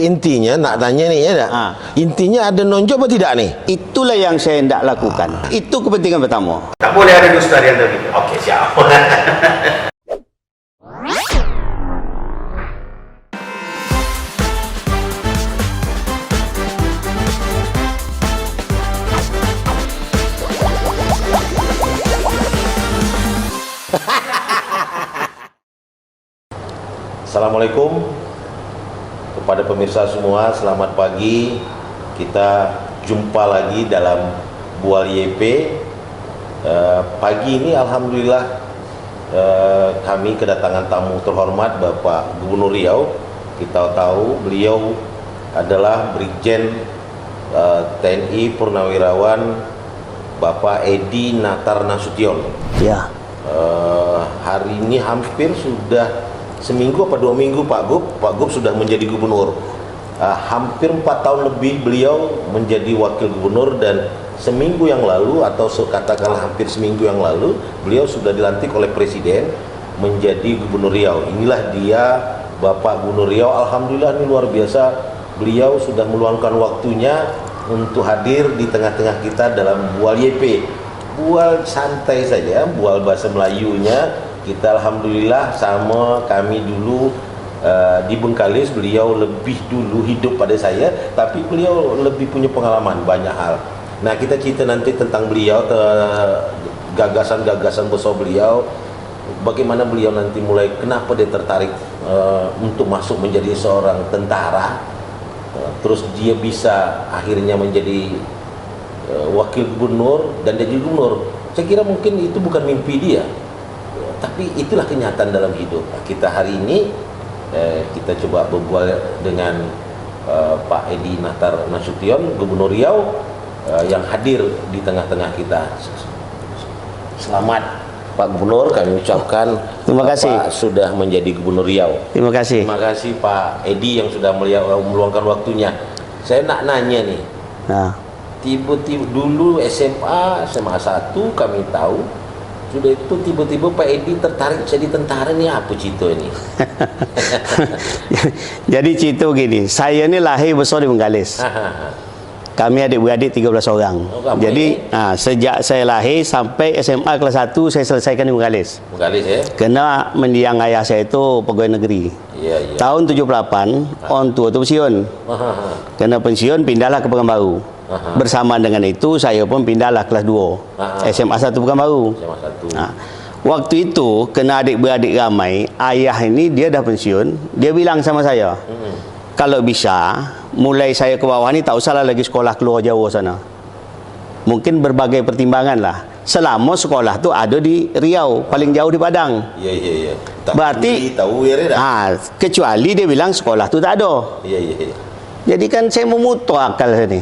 intinya nak tanya nih ya, intinya ada nonjok apa tidak nih? Itulah yang saya hendak lakukan. Itu kepentingan pertama. Tak boleh ada dusta di antara kita. Okey, siap. Assalamualaikum kepada pemirsa semua, selamat pagi. Kita jumpa lagi dalam Bual YP. Pagi ini alhamdulillah kami kedatangan tamu terhormat Bapak Gubernur Riau. Kita tahu beliau adalah Brigjen TNI Purnawirawan Bapak Edi Natar Nasution. Ya. Hari ini hampir sudah seminggu apa 2 minggu Pak Gub sudah menjadi gubernur. Hampir 4 tahun lebih beliau menjadi wakil gubernur, dan seminggu yang lalu atau katakanlah hampir seminggu yang lalu beliau sudah dilantik oleh Presiden menjadi Gubernur Riau. Inilah dia Bapak Gubernur Riau. Alhamdulillah, ini luar biasa. Beliau sudah meluangkan waktunya untuk hadir di tengah-tengah kita dalam Bual YP. Bual santai saja, bual bahasa Melayunya. Kita alhamdulillah sama kami dulu di Bengkalis, beliau lebih dulu hidup pada saya, tapi beliau lebih punya pengalaman banyak hal. Nah, kita cerita nanti tentang beliau, gagasan-gagasan besar beliau, bagaimana beliau nanti mulai, kenapa dia tertarik untuk masuk menjadi seorang tentara, terus dia bisa akhirnya menjadi wakil gubernur dan jadi gubernur. Saya kira mungkin itu bukan mimpi dia, tapi itulah kenyataan dalam hidup. Kita hari ini kita coba berbual dengan Pak Edi Natar Nasution, Gubernur Riau, yang hadir di tengah-tengah kita. Selamat Pak Gubernur, kami ucapkan. Terima kasih. Bapak sudah menjadi Gubernur Riau. Terima kasih. Terima kasih Pak Edi yang sudah meluangkan waktunya. Saya nak nanya nih. Nah. Tiba-tiba dulu SMA 1 kami tahu, sudah itu tiba-tiba Pak Edi tertarik jadi tentara. Ni apa cerita ni? Jadi cerita gini, saya ni lahir besar di Bengkalis. Kami adik-beradik 13 orang. Jadi sejak saya lahir sampai SMA kelas 1 saya selesaikan di Bengkalis. Bengkalis ya? Kena mendiang ayah saya itu pegawai negeri. Ya, ya. Tahun 78 orang tua tu pensiun. Kena pensiun, pindahlah ke Pekanbaru. Bersamaan dengan itu saya pun pindahlah kelas 2 SMA 1 Pekanbaru. SMA 1. Waktu itu kena adik-beradik ramai, ayah ini dia dah pensiun, dia bilang sama saya, kalau bisa mulai saya ke bawah ni tak usahlah lagi sekolah keluar Jawa sana. Mungkin berbagai pertimbangan lah. Selama sekolah tu ada di Riau, paling jauh di Padang. Ya. Berarti tahu ya dah. kecuali dia bilang sekolah tu tak ada. Ya. Jadi kan saya memutar akal ni.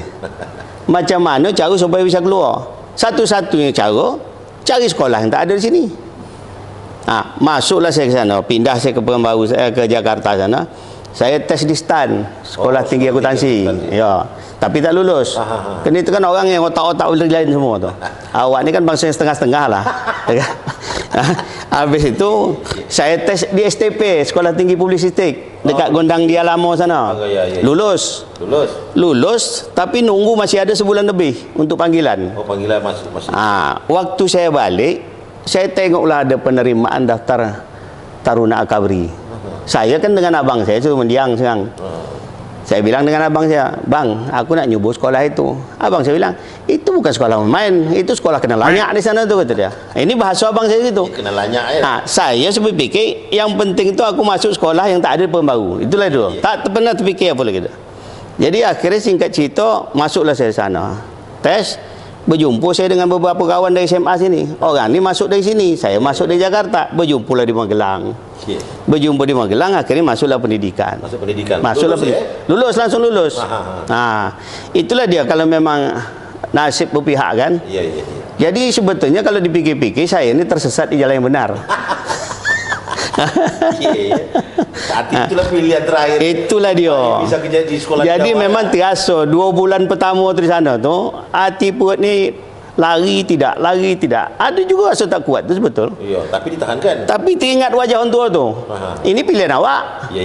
Macam mana cara supaya bisa keluar? Satu-satunya cara, cari sekolah yang tak ada di sini. Masuklah saya ke sana, pindah saya ke Pekanbaru, ke Jakarta sana. Saya tes di STAN, Sekolah Tinggi Akuntansi. Ya, tapi tak lulus. Kan itu kan orang yang otak-otak lain semua tu. Awak ni kan bangsa yang setengah-setengah lah. Habis itu saya tes di STP, Sekolah Tinggi Publisistik, dekat Gondang Dia Lama sana. Lulus, tapi nunggu masih ada sebulan lebih untuk panggilan. Panggilan masih. Waktu saya balik, saya tengoklah ada penerimaan daftar Taruna Akabri. Saya kan dengan abang saya itu mendiang sekarang. Saya bilang dengan abang saya, bang, aku nak nyubuh sekolah itu. Abang saya bilang, itu bukan sekolah main, itu sekolah kena lanyak di sana tu, kata dia. Ini bahasa abang saya gitu. Kena lanyak ya. Saya berfikir yang penting itu aku masuk sekolah yang tak ada Pekanbaru. Itulah itu. Tak pernah terfikir apa lagi tu. Jadi akhirnya singkat cerita, masuklah saya sana. Tes, berjumpa saya dengan beberapa kawan dari SMA sini. Orang ni masuk dari sini, saya masuk dari Jakarta. Berjumpalah di Magelang. Berjumpa di Magelang, akhirnya masuklah pendidikan. Masuklah lulus, langsung lulus. Itulah dia kalau memang nasib berpihak kan. Jadi sebetulnya kalau dipikir-pikir, saya ini tersesat di jalan yang benar. Itulah pilihan terakhir. Itulah dia. Bisa kerja di sekolah. Jadi memang terasa 2 bulan pertama di sana tu, hati perut ni lari tidak. Ada juga rasa tak kuat tu, betul. Ya, tapi ditahankan. Tapi teringat wajah orang tua tu. Ini pilihan awak. Ya.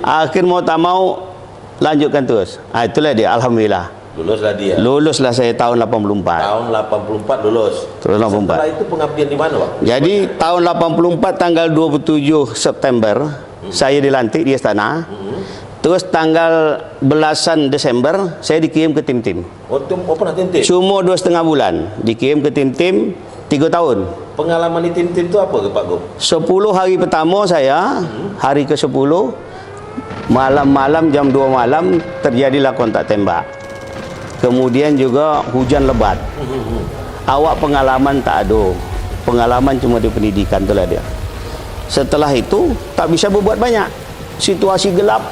Akhir mau tak mau lanjutkan terus. Itulah dia, alhamdulillah. Luluslah dia. Luluslah saya tahun 84. Tahun 84 lulus. Tahun 84. Setelah itu pengabdian di mana, Pak? Jadi tahun 84 tanggal 27 September saya dilantik di istana. Terus tanggal belasan Desember saya dikirim ke tim-tim. Oh, pernah tim-tim? Cuma 2,5 bulan dikirim ke tim-tim 3 tahun. Pengalaman di tim-tim itu apa ke Pak Gub? 10 hari pertama saya, hari ke-10 malam-malam jam 2 malam terjadilah kontak tembak. Kemudian juga hujan lebat. Awak pengalaman tak ada. Pengalaman cuma di pendidikan, itulah dia. Setelah itu tak bisa berbuat banyak. Situasi gelap.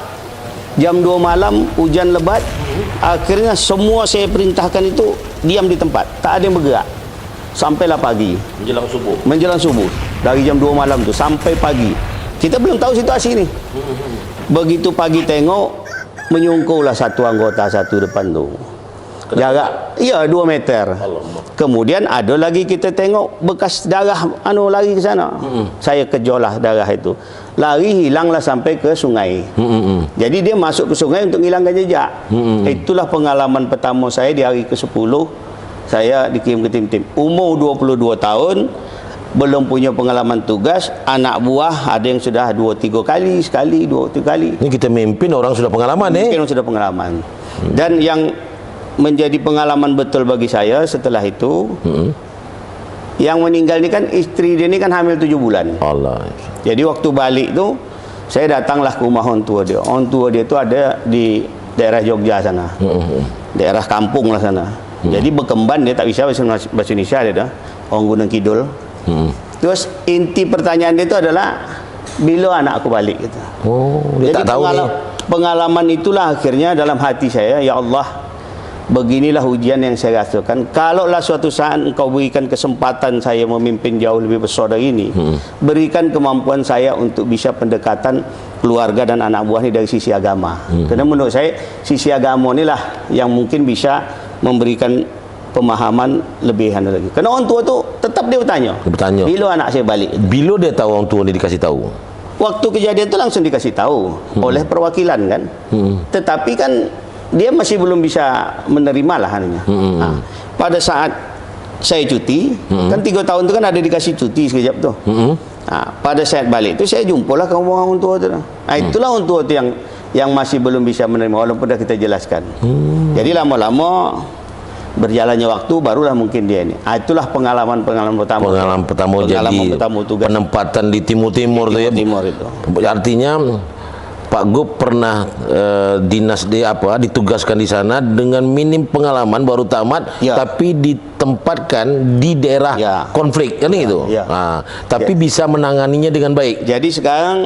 Jam 2 malam hujan lebat. Akhirnya semua saya perintahkan itu diam di tempat. Tak ada yang bergerak. Sampailah pagi. Menjelang subuh. Menjelang subuh. Dari jam 2 malam tu sampai pagi. Kita belum tahu situasi ni. Begitu pagi tengok, menyungkulah satu anggota satu depan tu. Jarak, ya 2 meter. Kemudian ada lagi kita tengok bekas darah lari ke sana. Saya kejarlah darah itu. Lari hilanglah sampai ke sungai. Jadi dia masuk ke sungai untuk hilangkan jejak. Itulah pengalaman pertama saya di hari ke-10. Saya dikirim ke tim-tim. Umur 22 tahun, belum punya pengalaman tugas. Anak buah ada yang sudah 2-3 kali, sekali, 2-3 kali. Ini kita mimpin orang sudah pengalaman Mungkin sudah pengalaman. Dan yang menjadi pengalaman betul bagi saya setelah itu, yang meninggal ni kan istri dia ni kan hamil 7 bulan. Allah. Jadi waktu balik tu saya datanglah ke rumah orang tua dia. Orang tua dia tu ada di daerah Jogja sana. Daerah kampung lah sana. Jadi berkemban dia tak bisa bahasa Indonesia dia dah. Orang Gunung Kidul. Terus inti pertanyaan dia tu adalah bila anak aku balik gitu. Oh, dia jadi tak tahu ni. Pengalaman itulah akhirnya dalam hati saya, ya Allah, beginilah ujian yang saya rasakan. Kalaulah suatu saat engkau berikan kesempatan saya memimpin jauh lebih besar dari ini, berikan kemampuan saya untuk bisa pendekatan keluarga dan anak buah ini dari sisi agama. Karena menurut saya sisi agama inilah yang mungkin bisa memberikan pemahaman lebihan lagi. Karena orang tua tu tetap dia bertanya. Bila anak saya balik? Bila dia tahu orang tua ni dikasih tahu? Waktu kejadian tu langsung dikasih tahu oleh perwakilan kan. Tetapi kan dia masih belum bisa menerima lah anunya. Pada saat saya cuti, kan 3 tahun tu kan ada dikasih cuti sekejap tu. Pada saat balik tu saya jumpalah kawan orang tua tu. Itulah orang tua tu yang masih belum bisa menerima walaupun dah kita jelaskan. Jadi lama-lama berjalannya waktu barulah mungkin dia ini. Itulah pengalaman pertama. Pengalaman pertama tugas. Penempatan di Timur-Timur tu ya. Timur itu. Artinya Pak Gub pernah ditugaskan di sana dengan minim pengalaman baru tamat, tapi ditempatkan di daerah konflik kan itu. Tapi bisa menanganinya dengan baik. Jadi sekarang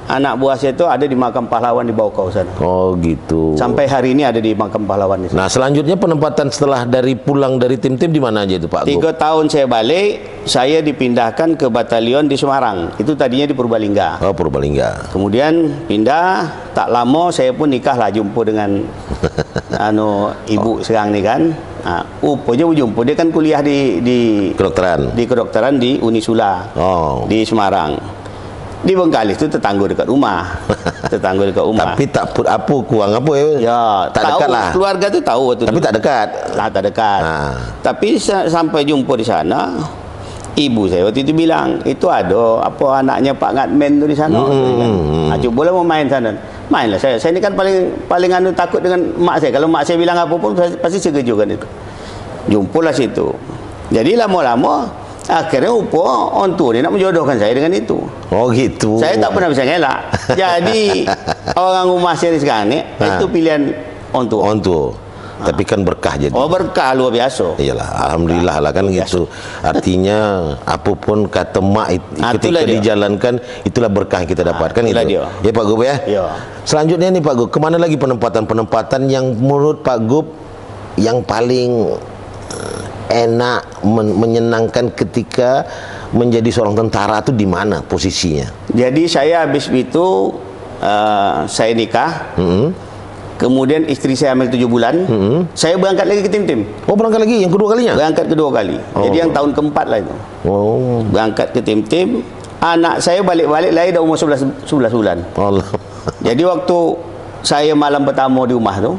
anak buah saya itu ada di makam pahlawan di Bawakau sana. Oh gitu. Sampai hari ini ada di makam pahlawan di sana. Nah selanjutnya penempatan setelah pulang dari tim-tim di mana aja itu Pak Gub? 3 tahun saya balik, saya dipindahkan ke batalion di Semarang. Itu tadinya di Purbalingga. Oh Purbalingga. Kemudian pindah, tak lama saya pun nikah lah, jumpa dengan ibu sekarang ni kan. Rupanya berjumpa dia kan kuliah di kedokteran. Di kedokteran di Unisula. Di Semarang. Di Bengkalis tu tetangga dekat rumah. Tapi tak apa kurang apa ya? Ya, tak tahu, dekat lah. Keluarga tu tahu waktu tapi tu. Tak dekat. Tak dekat. Tapi sampai jumpa di sana, ibu saya waktu itu bilang, itu ada apa anaknya Pak Ngatmen tu di sana. Cubalah mau main sana. Mainlah saya. Saya ni kan paling takut dengan mak saya. Kalau mak saya bilang apa pun pasti saya kejukan itu. Jumpalah situ. Jadi lama-lama akhirnya orang tua dia nak menjodohkan saya dengan itu. Oh gitu. Saya tak pernah bisa ngelak. Jadi orang rumah saya sekarang ni itu pilihan orang tua. Orang tua. Tapi kan berkah jadi. Oh berkah luar biasa. Iyalah, alhamdulillah lah kan gitu. Artinya apapun kata mak ketika dijalankan itulah berkah yang kita dapatkan itu. Ya Pak Gub ya. Selanjutnya nih Pak Gub, kemana lagi penempatan yang menurut Pak Gub yang paling enak, menyenangkan ketika menjadi seorang tentara itu di mana posisinya? Jadi saya habis itu saya nikah. Kemudian istri saya hamil 7 bulan. Saya berangkat lagi ke tim-tim. Oh, berangkat lagi yang kedua kalinya? Berangkat kedua kali. Jadi yang tahun keempat lah itu. Berangkat ke tim-tim. Anak saya balik-balik lahir dah umur 11 bulan. Allah. Jadi waktu saya malam pertama di rumah tu,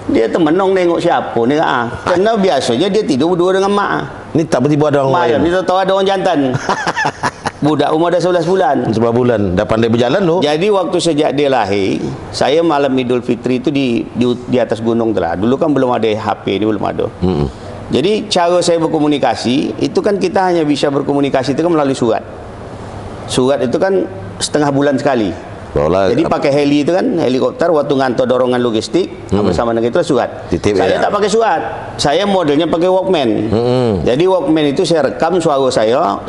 dia termenung nengok siapa ni Kerana biasanya dia tidur berdua dengan mak. Ni tak tiba-tiba ada orang Malam lain. ni tahu ada orang jantan. Budak umur dah 11 bulan. 11 bulan dah pandai berjalan tu. Jadi waktu sejak dia lahir, saya malam Idul Fitri itu di atas gunung tu lah. Dulu kan belum ada HP, ni belum ada. Jadi cara saya berkomunikasi itu kan kita hanya bisa berkomunikasi itu kan melalui surat. Surat itu kan setengah bulan sekali. Jadi pakai heli itu kan, helikopter waktu ngantor dorongan logistik bersama dengan itu surat. Saya tak pakai surat. Saya modelnya pakai Walkman. Jadi Walkman itu saya rekam suara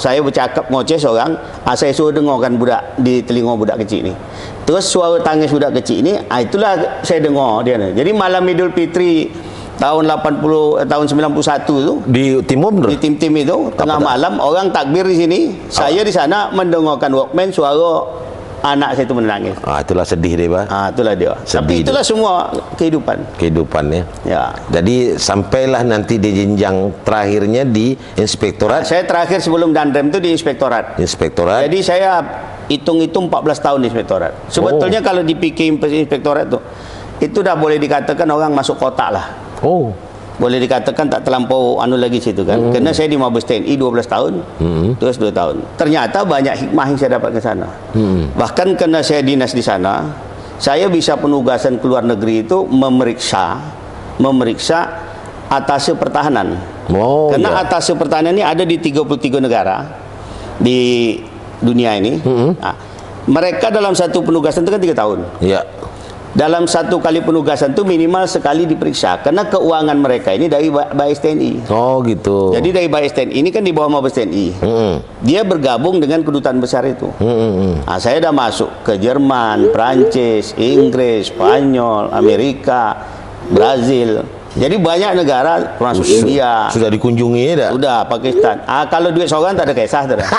saya bercakap ngoceh seorang, saya suruh dengarkan budak di telinga budak kecil ni. Terus suara tangis budak kecil ni, itulah saya dengar dia ni. Jadi malam Idul Fitri tahun 91 tu di timur di tim-tim itu tengah malam orang takbir di sini, saya di sana mendengarkan Walkman suara anak saya itu menangis. Itulah sedih dia, Pak. Itulah dia. Tapi itulah semua kehidupannya. Ya. Jadi sampailah nanti di jenjang terakhirnya di inspektorat. Saya terakhir sebelum Danrem itu di inspektorat. Jadi saya hitung-hitung 14 tahun di inspektorat. Sebetulnya kalau dipikir inspektorat itu dah boleh dikatakan orang masuk kotak lah. Boleh dikatakan tak terlampau lagi situ kan. Kerana saya di Mabes TNI 12 tahun, terus 2 tahun. Ternyata banyak hikmah yang saya dapat ke sana. Bahkan kerana saya dinas di sana, saya bisa penugasan ke luar negeri itu memeriksa atase pertahanan. Kerana atase pertahanan ini ada di 33 negara di dunia ini. Mereka dalam satu penugasan itu kan 3 tahun. Dalam satu kali penugasan itu minimal sekali diperiksa karena keuangan mereka ini dari BAIS TNI. Gitu. Jadi dari BAIS TNI ini kan di bawah Mabes TNI. Dia bergabung dengan kedutaan besar itu. Saya dah masuk ke Jerman, Prancis, Inggris, Spanyol, Amerika, Brazil. Jadi banyak negara termasuk India. Sudah dikunjungi dah. Sudah, Pakistan. Kalau duit seorang tak ada kisah tu dah.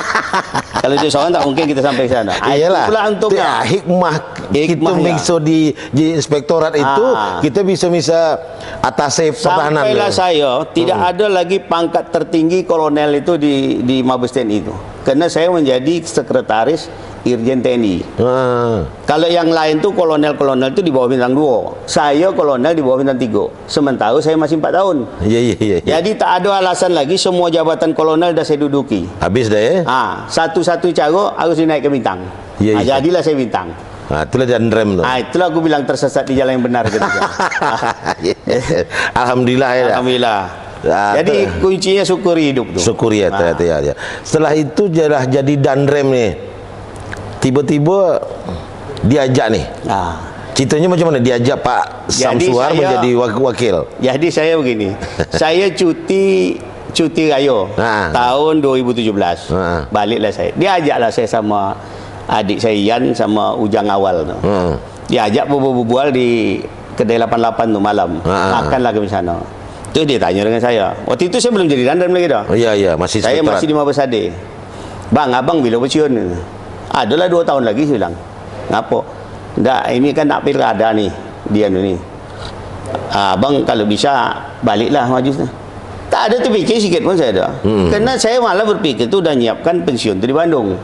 Kalau duit seorang tak mungkin kita sampai ke sana. Iyalah. Itulah untuk hikmah kita mengso di inspektorat itu kita bisa atase pertahanan. Sampailah saya tidak ada lagi pangkat tertinggi kolonel itu di Mabes TNI itu. Karena saya menjadi sekretaris Irjen TNI. Kalau yang lain tuh kolonel-kolonel itu di bawah bintang 2. Saya kolonel di bawah bintang 3. Sementara saya masih 4 tahun. Iya. Jadi tak ada alasan lagi semua jabatan kolonel dah saya duduki. Habis dah ya? Satu-satu cara harus dinaik ke bintang. Jadilah saya bintang. Itulah Danrem tu. Itulah aku bilang tersesat di jalan yang benar gitu. Alhamdulillah ya. Alhamdulillah. Jadi kuncinya syukuri hidup tu. Syukuri ya. Setelah itu jadi Danrem ni. Tiba-tiba diajak nih. Ceritanya macam mana diajak Pak Samsuar menjadi wakil? Jadi saya begini. Saya cuti raya tahun 2017. Baliklah saya. Diajaklah saya sama adik saya Yan sama Ujang Awal tu. Diajak berbual di kedai 88 tu malam. Makanlah ke sana. Terus dia tanya dengan saya. Waktu itu saya belum jadi Danrem lagi dah. Iya, masih saya masih di Mabes Ade. Bang, abang bila pensiun? Adalah 2 tahun lagi, saya bilang. Ngapa? Tak, ini kan nak pilkada ni. Dia ni. Abang kalau bisa baliklah maju. Tak ada terfikir sikit pun saya dah. Kerana saya malah berfikir tu dah nyiapkan pensiun tu di Bandung.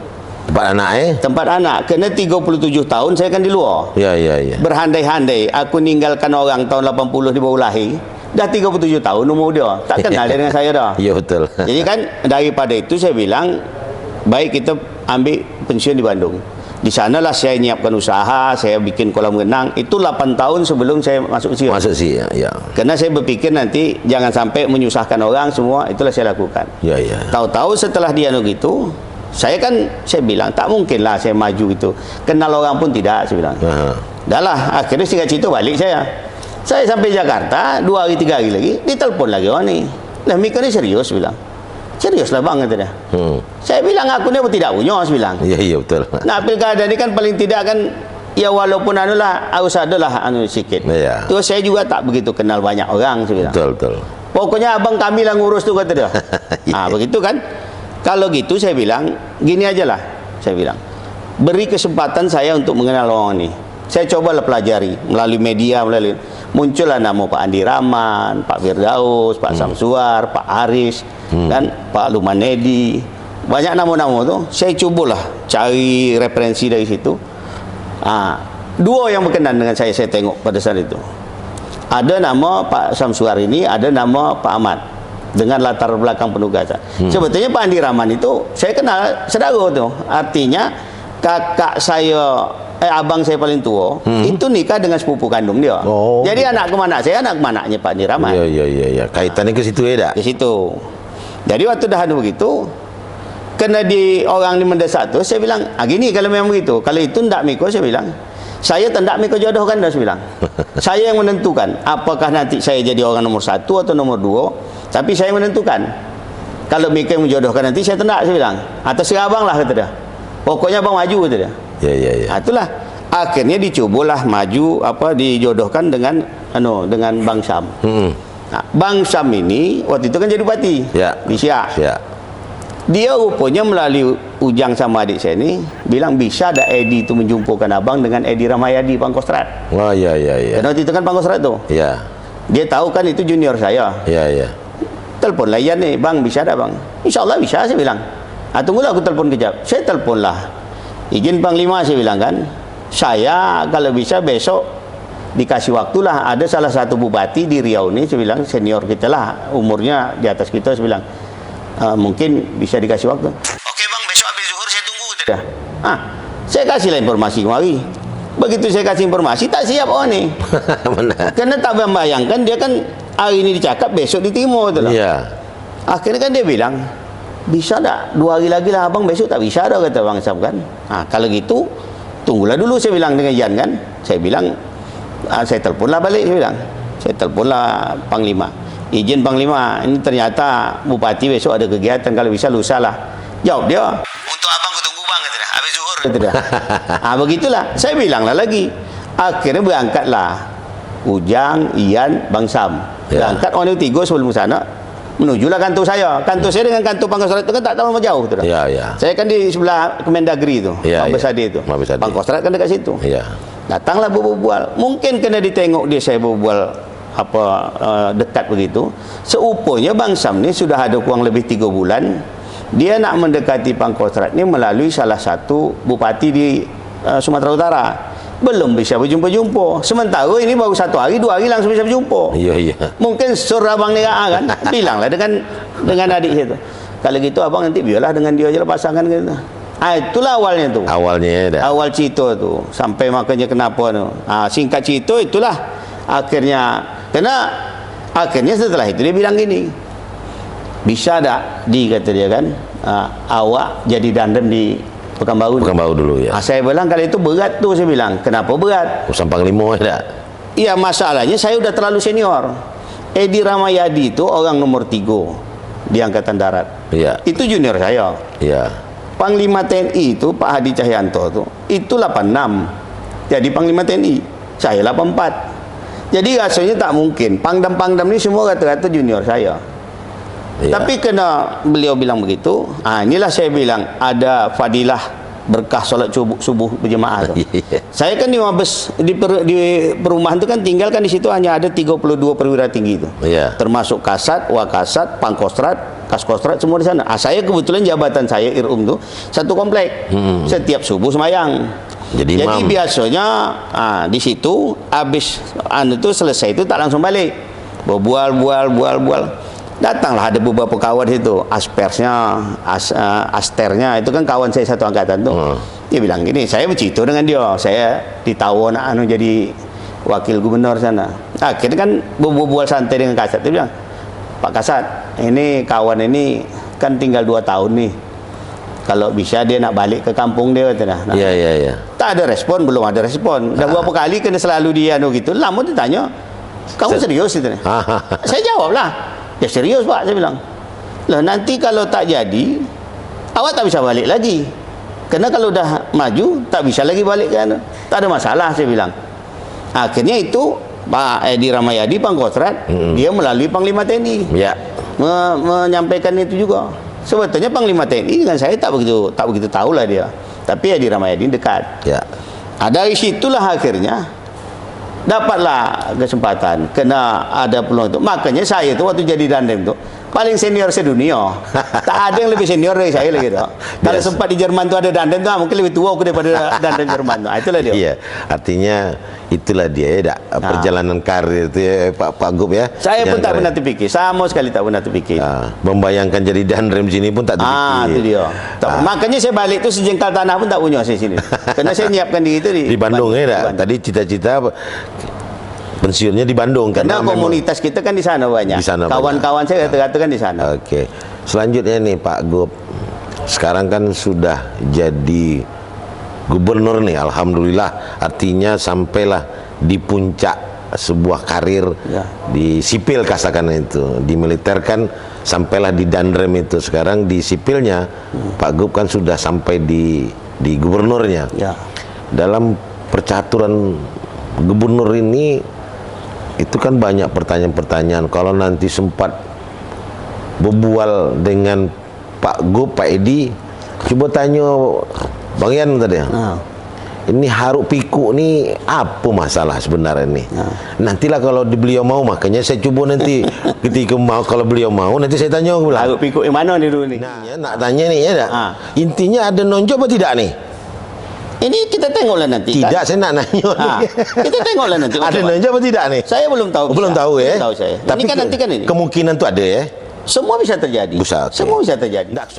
Tempat anak Tempat anak. Kerana 37 tahun saya kan di luar. Ya. Berhandai-handai aku ninggalkan orang tahun 80 di bawah lahir. Dah 37 tahun umur dia. Tak kenal dia dengan saya dah. Ya, betul. Jadi kan daripada itu saya bilang baik kita ambil pensiun di Bandung. Di sanalah saya nyiapkan usaha, saya bikin kolam renang. Itu 8 tahun sebelum saya masuk SIA. Karena saya berpikir nanti jangan sampai menyusahkan orang semua, itulah saya lakukan. Tahu-tahu setelah dia begitu, saya bilang tak mungkinlah saya maju itu. Kenal orang pun tidak, saya bilang. Dah lah, akhirnya singkat cerita balik saya. Saya sampai Jakarta 2 hari 3 hari lagi, ditelepon lagi orang ni. Lah Mika ni serius, bilang. Seriuslah bang, kata dia. Saya bilang aku ni tidak punya, saya bilang. Iya betul. Nah, pilkada ni kan paling tidak kan ya walaupun harus adalah sikit. Terus saya juga tak begitu kenal banyak orang, saya bilang. Betul. Pokoknya abang kami lah ngurus tu, kata dia. Begitu kan. Kalau gitu saya bilang gini ajalah, saya bilang. Beri kesempatan saya untuk mengenal orang ni. Saya cobalah pelajari melalui media, muncullah nama Pak Andi Rahman, Pak Firdaus, Pak Samsuar, Pak Haris, dan Pak Lumanedi. Banyak nama-nama tu. Saya cubalah cari referensi dari situ. Dua yang berkenan dengan saya tengok pada saat itu. Ada nama Pak Samsuar ini, ada nama Pak Ahmad dengan latar belakang penugasan. Sebetulnya Pak Andi Rahman itu saya kenal saudara tu. Artinya kakak saya, abang saya paling tua, itu nikah dengan sepupu kandung dia. Oh. Jadi anak kemana saya, anak kemananya Pak Andi Rahman. Ya. Kaitannya ke situ ya dak? Ke situ. Jadi waktu dah ada begitu, kena di orang ni mendesak tu, saya bilang, gini kalau memang begitu, kalau itu ndak mikir, saya bilang, saya tak mikir jodohkan dah, saya bilang. Saya yang menentukan apakah nanti saya jadi orang nomor 1 atau nomor 2, tapi saya menentukan. Kalau mikir menjodohkan nanti saya tendak, saya bilang. Atas abang lah kata dia. Pokoknya abang maju kata dia. Ya. Itulah akhirnya dicobalah maju dijodohkan dengan dengan Bang Syam. Nah, Bang Syam ini waktu itu kan jadi bupati di Siak. Ya. Dia rupanya melalui Ujang sama adik saya ni bilang bisa ada Edi itu menjumpukan abang dengan Edi Ramayadi Pangkostrat. Oh ya. Dan waktu itu kan Pangkostrat tu. Ya. Dia tahu kan itu junior saya. Ya. Telepon layan ni, bang bisa tak bang? InsyaAllah bisa, saya bilang. Tunggulah aku telepon kejap. Saya teleponlah. Izin Panglima, saya bilang kan. Saya kalau bisa besok dikasih waktulah. Ada salah satu bupati di Riau ni, saya bilang senior kita lah, umurnya di atas kita, saya bilang mungkin bisa dikasih waktu. Oke bang, besok habis zuhur saya tunggu. Saya kasihlah informasi kemari. Begitu saya kasih informasi, tak siap orang ni. Karena tak membayangkan dia kan hari ini dicakap, besok diterima. Iya. Akhirnya kan dia bilang, bisa tak 2 hari lagi lah abang, besok tak bisa dah, kata Bang Sam kan. Kalau gitu tunggulah dulu, saya bilang dengan Yan kan. Saya bilang saya teleponlah balik, saya bilang. Saya teleponlah Panglima. Izin Panglima, ini ternyata bupati besok ada kegiatan, kalau bisa lusa lah. Jawab dia, untuk abang aku tunggu bang, kata dia, habis zuhur, kata dia. Begitulah, saya bilanglah lagi. Akhirnya berangkatlah Ujang, Ian, Bang Sam. Berangkat orang itu 3 sebelum sana, menujulah kantor saya. Kantor saya dengan kantor Pangkostrat itu kan tak tahu jauh tu. Ya. Saya kan di sebelah Kemendagri tu, Mabesadi tu. Pangkostrat kan dekat situ. Ya. Datanglah berbual. Mungkin kena ditengok dia saya berbual dekat begitu. Seupanya Bang Sam ni sudah ada kurang lebih 3 bulan dia nak mendekati Pangkostrat ni melalui salah satu bupati di Sumatera Utara. Belum bisa berjumpa-jumpa. Sementara ini baru 1 hari 2 hari langsung bisa berjumpa. Iya. Mungkin suruh abang ni kan, bilanglah dengan adik saya tu. Kalau gitu abang nanti biarlah dengan dia je lah pasangan gitu. Itulah awalnya tu. Awal cerita tu. Sampai makanya kenapa tu. Singkat cerita itulah akhirnya setelah itu dia bilang gini, bisa tak kata dia kan, awak jadi dandem di Pekanbaru dulu ya. Saya bilang kalau itu berat tu, saya bilang. Kenapa berat? Urusan Panglima tak? Iya, masalahnya saya udah terlalu senior. Edi Ramayadi itu orang nomor 3 di Angkatan Darat. Iya. Itu junior saya. Iya. Panglima TNI itu Pak Hadi Cahyanto itu 86. Jadi Panglima TNI. Saya 84. Jadi rasanya tak mungkin. Pangdam-pangdam ni semua rata-rata junior saya. Ya. Tapi kena beliau bilang begitu, inilah saya bilang ada fadilah berkah solat subuh berjemaah tu. Saya kan di perumahan tu kan tinggal kan di situ hanya ada 32 perwira tinggi tu. Ya. Termasuk Kasat, Wakasat, Pangkostrat, Kaskostrat semua di sana. Saya kebetulan jabatan saya Irum tu satu komplek. Setiap subuh semayang. Jadi biasanya di situ habis tu selesai itu tak langsung balik. Berbual. Datanglah ada beberapa kawan situ, Asternya itu kan kawan saya satu angkatan tu. Dia bilang gini, saya bercerita dengan dia, saya ditawar nak jadi wakil gubernur sana. Akhirnya kan berbual santai dengan Kasat. Dia bilang, Pak Kasat, ini kawan ini kan tinggal 2 tahun nih. Kalau bisa dia nak balik ke kampung dia, kata. Iya. Tak ada respon, belum ada respon. Dah berapa kali kena selalu dia gitu. Lama dia tanya, kamu serius itu? Saya jawablah. Ya serius Pak, saya bilang. Lah nanti kalau tak jadi, awak tak bisa balik lagi. Karena kalau dah maju, tak bisa lagi balik kan. Tak ada masalah, saya bilang. Akhirnya itu Pak Edi Ramayadi Pangkostrat, dia melalui Panglima TNI. Ya. Menyampaikan itu juga. Sebetulnya Panglima TNI dengan saya tak begitu tahulah dia. Tapi Edi Ramayadi dekat. Ya. Dari situlah akhirnya dapatlah kesempatan, kena ada peluang itu. Makanya saya tuh waktu jadi dandem tuh paling senior sedunia. Tak ada yang lebih senior dari saya lagi tuh. Kalau Yes. sempat di Jerman tuh ada dandem tuh mungkin lebih tua aku daripada dandem Jerman tuh. Itulah dia. Iya, artinya itulah dia ya, Dak. Perjalanan karir itu ya, Pak Gub ya. Saya pun Yang tak keren. pernah terpikir, sama sekali tak pernah terpikir. Membayangkan jadi dandrem sini pun tak terpikir. Itu dia. Makanya saya balik tuh sejengkal tanah pun tak punya saya sini. Karena saya nyiapkan diri itu Di Bandung ya, Dak. Di Bandung. Tadi cita-cita pensiunnya di Bandung Karena memang- komunitas kita kan di sana banyak. Di sana Kawan-kawan saya kata-kata kan di sana. Oke. Selanjutnya nih Pak Gub. Sekarang kan sudah jadi gubernur nih, alhamdulillah. Artinya sampailah di puncak sebuah karir Ya. di sipil katakan itu. Di militer kan sampailah di Dandrem itu. Sekarang di sipilnya Pak Gub kan sudah sampai di gubernurnya. Ya. Dalam percaturan gubernur ini itu kan banyak pertanyaan-pertanyaan. Kalau nanti sempat berbual dengan Pak Gub, Pak Edi, coba tanya Bang Yan tadi. Ini haruk pikuk ni apa masalah sebenarnya ni? Nantilah kalau beliau mau, makanya saya cuba nanti ketika mau, kalau beliau mau nanti saya tanya pula. Haruk pikuk yang mana ni dulu ni? Nah, ya, nak tanya nih ya, Dak. Ha. Intinya ada nonjol apa tidak nih? Ini kita tengoklah nanti. Tidak, kan? saya nak nanya nih. Kita tengoklah nanti. Ada macam mana. nonjol apa tidak nih? Saya belum tahu. Belum tahu ya. Belum tahu saya. Tapi Ini kan nanti kan ini. kemungkinan tuh ada ya. Semua bisa terjadi. Bisa, oke. Semua bisa terjadi. Nggak,